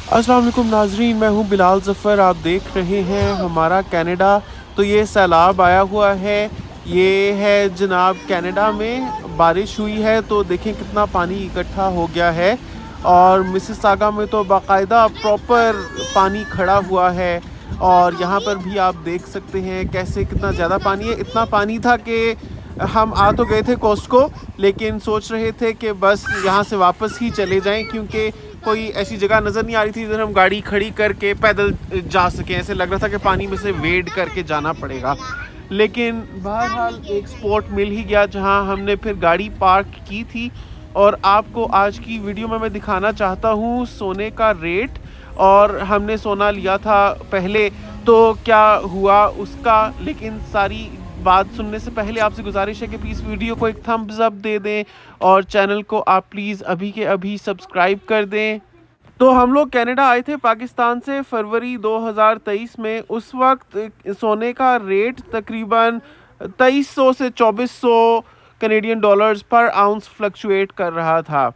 अस्सलाम वालेकुम नाजरीन, मैं हूं बिलाल ज़फ़र। आप देख रहे हैं हमारा कनाडा। तो ये सैलाब आया हुआ है, ये है जनाब कनाडा में बारिश हुई है तो देखें कितना पानी इकट्ठा हो गया है। और मिसिसागा में तो बाकायदा प्रॉपर पानी खड़ा हुआ है। और यहाँ पर भी आप देख सकते हैं कैसे कितना ज़्यादा पानी है। इतना पानी था कि हम आ तो गए थे कोस्टको, लेकिन सोच रहे थे कि बस यहाँ से वापस ही चले जाएं, क्योंकि कोई ऐसी जगह नज़र नहीं आ रही थी जिधर हम गाड़ी खड़ी करके पैदल जा सकें। ऐसे लग रहा था कि पानी में से वेड करके जाना पड़ेगा। लेकिन बहरहाल एक स्पॉट मिल ही गया जहां हमने फिर गाड़ी पार्क की थी। और आपको आज की वीडियो में मैं दिखाना चाहता हूं सोने का रेट। और हमने सोना लिया था पहले, तो क्या हुआ उसका। लेकिन सारी बात सुनने से पहले आपसे गुजारिश है कि प्लीज़ वीडियो को एक थम्स अप दे दें और चैनल को आप प्लीज़ अभी के अभी सब्सक्राइब कर दें। तो हम लोग कनाडा आए थे पाकिस्तान से फरवरी 2023 में। उस वक्त सोने का रेट तकरीबन 2300 से 2400 कनेडियन डॉलर्स पर आउंस फ्लक्चुएट कर रहा था।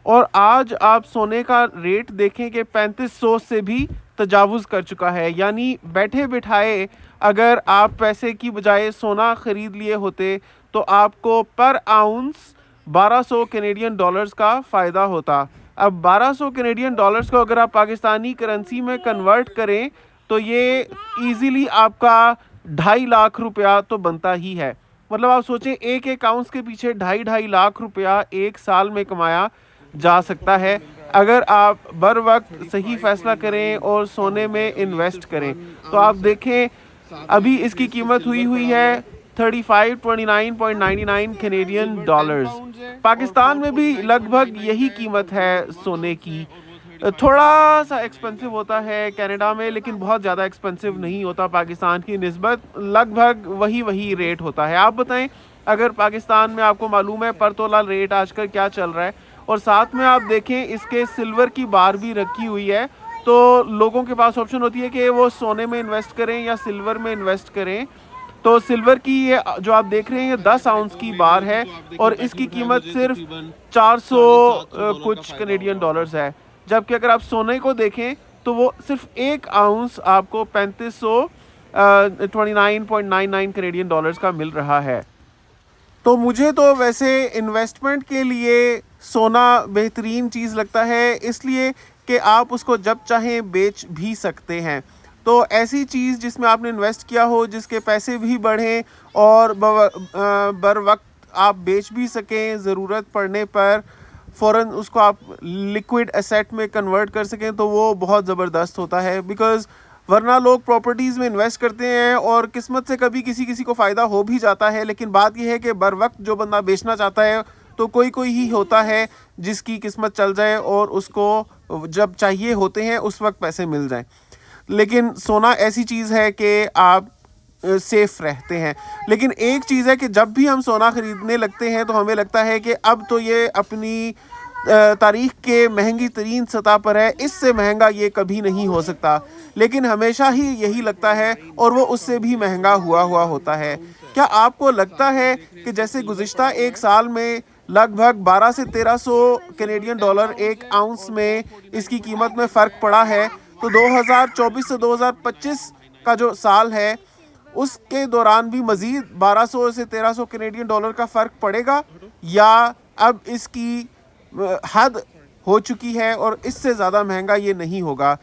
और आज आप सोने का रेट देखें कि 3500 से भी तजावुज़ कर चुका है। यानी बैठे बिठाए अगर आप पैसे की बजाय सोना ख़रीद लिए होते तो आपको पर आउंस 1200 कनेडियन डॉलर्स का फ़ायदा होता। अब 1200 कनेडियन डॉलर्स को अगर आप पाकिस्तानी करेंसी में कन्वर्ट करें तो ये इजीली आपका 2.5 लाख रुपया तो बनता ही है। मतलब आप सोचें, एक एक आउंस के पीछे 2.5 लाख रुपया एक साल में कमाया जा सकता है अगर आप बर वक्त सही फैसला करें और सोने में इन्वेस्ट करें। तो आप देखें अभी इसकी कीमत हुई हुई है 3529.99 कनेडियन डॉलर्स। पाकिस्तान में भी लगभग यही कीमत है सोने की। थोड़ा सा एक्सपेंसिव होता है कनाडा में, लेकिन बहुत ज़्यादा एक्सपेंसिव नहीं होता पाकिस्तान की निस्बत। लगभग वही वही रेट होता है। आप बताएं, अगर पाकिस्तान में आपको मालूम है पर तोला रेट आजकल क्या चल रहा है। और साथ में आप देखें इसके सिल्वर की बार भी रखी हुई है। तो लोगों के पास ऑप्शन होती है कि वो सोने में इन्वेस्ट करें या सिल्वर में इन्वेस्ट करें। तो सिल्वर की ये जो आप देख रहे हैं ये 10 आउंस की बार है और इसकी कीमत सिर्फ 400 कुछ कनेडियन डॉलर्स है। जबकि अगर आप सोने को देखें तो वो सिर्फ एक आउंस आपको 3529.99 कनेडियन डॉलर्स का मिल रहा है। तो मुझे तो वैसे इन्वेस्टमेंट के लिए सोना बेहतरीन चीज़ लगता है, इसलिए कि आप उसको जब चाहें बेच भी सकते हैं। तो ऐसी चीज़ जिसमें आपने इन्वेस्ट किया हो, जिसके पैसे भी बढ़ें और बर वक्त आप बेच भी सकें, ज़रूरत पड़ने पर फ़ौरन उसको आप लिक्विड एसेट में कन्वर्ट कर सकें, तो वो बहुत ज़बरदस्त होता है। बिकॉज़ वरना लोग प्रॉपर्टीज़ में इन्वेस्ट करते हैं और किस्मत से कभी किसी किसी को फ़ायदा हो भी जाता है। लेकिन बात यह है कि बर वक्त जो बंदा बेचना चाहता है तो कोई कोई ही होता है जिसकी किस्मत चल जाए और उसको जब चाहिए होते हैं उस वक्त पैसे मिल जाएं। लेकिन सोना ऐसी चीज़ है कि आप सेफ रहते हैं। लेकिन एक चीज़ है कि जब भी हम सोना ख़रीदने लगते हैं तो हमें लगता है कि अब तो ये अपनी तारीख़ के महंगी तरीन सतह पर है, इससे महंगा ये कभी नहीं हो सकता। लेकिन हमेशा ही यही लगता है और वो उससे भी महंगा हुआ हुआ होता है। क्या आपको लगता है कि जैसे गुज़िश्ता एक साल में लगभग 12 से 1300 कनेडियन डॉलर एक आउंस में इसकी कीमत में फ़र्क पड़ा है, तो 2024 से 2025 का जो साल है उसके दौरान भी मज़ीद 1200 से 1300 कनेडियन डॉलर का फ़र्क पड़ेगा, या अब इसकी हद हो चुकी है और इससे ज़्यादा महंगा ये नहीं होगा?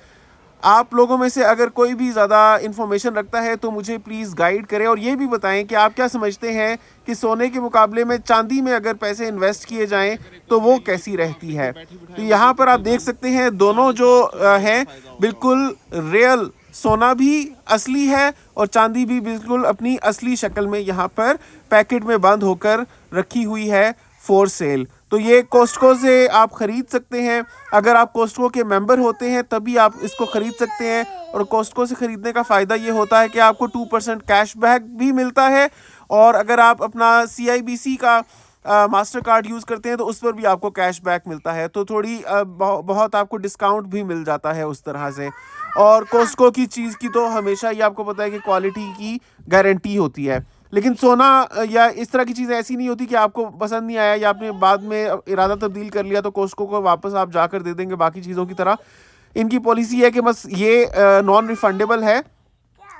आप लोगों में से अगर कोई भी ज़्यादा इन्फॉर्मेशन रखता है तो मुझे प्लीज़ गाइड करें और ये भी बताएं कि आप क्या समझते हैं कि सोने के मुकाबले में चांदी में अगर पैसे इन्वेस्ट किए जाएं तो वो कैसी रहती है। तो यहाँ पर आप देख सकते हैं दोनों जो हैं बिल्कुल रियल, सोना भी असली है और चांदी भी बिल्कुल अपनी असली शक्ल में यहाँ पर पैकेट में बंद होकर रखी हुई है फॉर सेल। तो ये कोस्टको से आप ख़रीद सकते हैं। अगर आप कोस्टको के मेंबर होते हैं तभी आप इसको ख़रीद सकते हैं। और कोस्टको से ख़रीदने का फ़ायदा ये होता है कि आपको 2% कैशबैक भी मिलता है। और अगर आप अपना CIBC का मास्टर कार्ड यूज़ करते हैं तो उस पर भी आपको कैशबैक मिलता है। तो थोड़ी बहुत आपको डिस्काउंट भी मिल जाता है उस तरह से। और कोस्टको की चीज़ की तो हमेशा ही आपको पता है कि क्वालिटी की गारंटी होती है। लेकिन सोना या इस तरह की चीज़ें ऐसी नहीं होती कि आपको पसंद नहीं आया या आपने बाद में इरादा तब्दील कर लिया तो कोस्टको को वापस आप जाकर दे देंगे बाकी चीज़ों की तरह। इनकी पॉलिसी है कि बस ये नॉन रिफंडेबल है,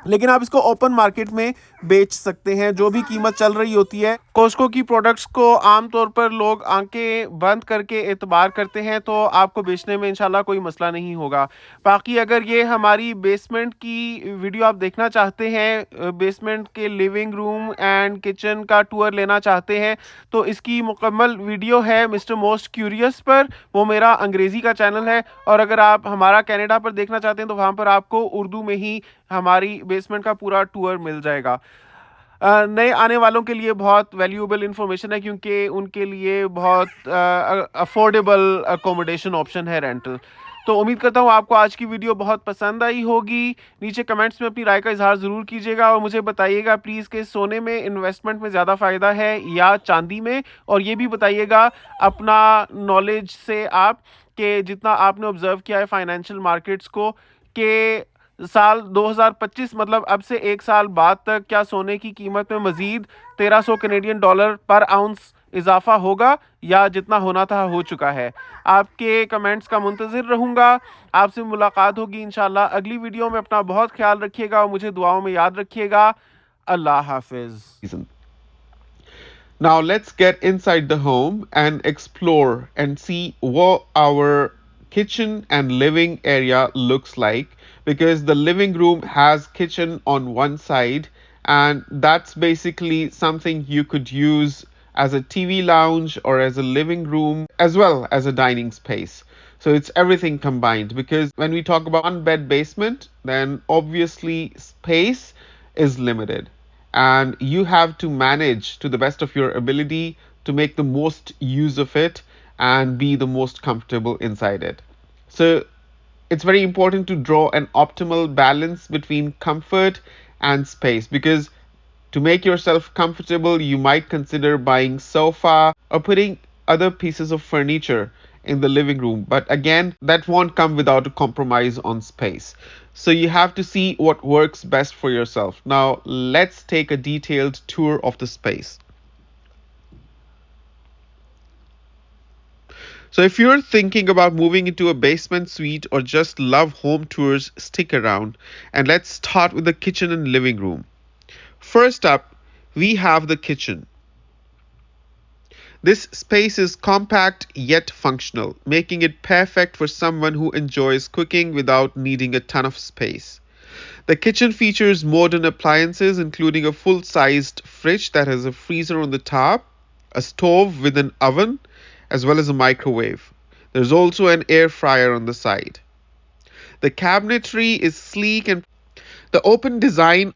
लेकिन आप इसको ओपन मार्केट में बेच सकते हैं जो भी कीमत चल रही होती है। कॉस्को की प्रोडक्ट्स को आमतौर पर लोग आंखें बंद करके एतबार करते हैं, तो आपको बेचने में इंशाल्लाह कोई मसला नहीं होगा। बाकी अगर ये हमारी बेसमेंट की वीडियो आप देखना चाहते हैं, बेसमेंट के लिविंग रूम एंड किचन का टूर लेना चाहते हैं, तो इसकी मुकम्मल वीडियो है मिस्टर मोस्ट क्यूरियस पर, वो मेरा अंग्रेज़ी का चैनल है। और अगर आप हमारा कनाडा पर देखना चाहते हैं तो वहाँ पर आपको उर्दू में ही हमारी बेसमेंट का पूरा टूर मिल जाएगा। नए आने वालों के लिए बहुत वैल्यूएबल इंफॉर्मेशन है, क्योंकि उनके लिए बहुत अफोर्डेबल अकोमोडेशन ऑप्शन है रेंटल। तो उम्मीद करता हूँ आपको आज की वीडियो बहुत पसंद आई होगी। नीचे कमेंट्स में अपनी राय का इजहार ज़रूर कीजिएगा और मुझे बताइएगा प्लीज़ कि सोने में इन्वेस्टमेंट में ज़्यादा फ़ायदा है या चांदी में। और ये भी बताइएगा अपना नॉलेज से आप, कि जितना आपने ऑब्जर्व किया है फाइनेंशियल मार्केट्स को, कि साल 2025 मतलब अब से एक साल बाद तक क्या सोने की कीमत में मजीद 1300 कनेडियन डॉलर पर आउंस इजाफा होगा, या जितना होना था हो चुका है। आपके कमेंट्स का मुंतज़िर रहूँगा। आपसे मुलाकात होगी इंशाल्लाह अगली वीडियो में। अपना बहुत ख्याल रखिएगा और मुझे दुआओं में याद रखिएगा। अल्लाह हाफिज़। Now let's get inside the home and explore and see what our kitchen and living area looks like, because the living room has kitchen on one side, and that's basically something you could use as a TV lounge or as a living room as well as a dining space. So it's everything combined, because when we talk about one bed basement, then obviously space is limited, and you have to manage to the best of your ability to make the most use of it and be the most comfortable inside it. So it's very important to draw an optimal balance between comfort and space, because to make yourself comfortable you might consider buying sofa or putting other pieces of furniture in the living room, but again that won't come without a compromise on space. So you have to see what works best for yourself. Now let's take a detailed tour of the space. So if you're thinking about moving into a basement suite or just love home tours, stick around and let's start with the kitchen and living room. First up, we have the kitchen. This space is compact yet functional, making it perfect for someone who enjoys cooking without needing a ton of space. The kitchen features modern appliances, including a full-sized fridge that has a freezer on the top, a stove with an oven, as well as a microwave. There's also an air fryer on the side. The cabinetry is sleek, and the open design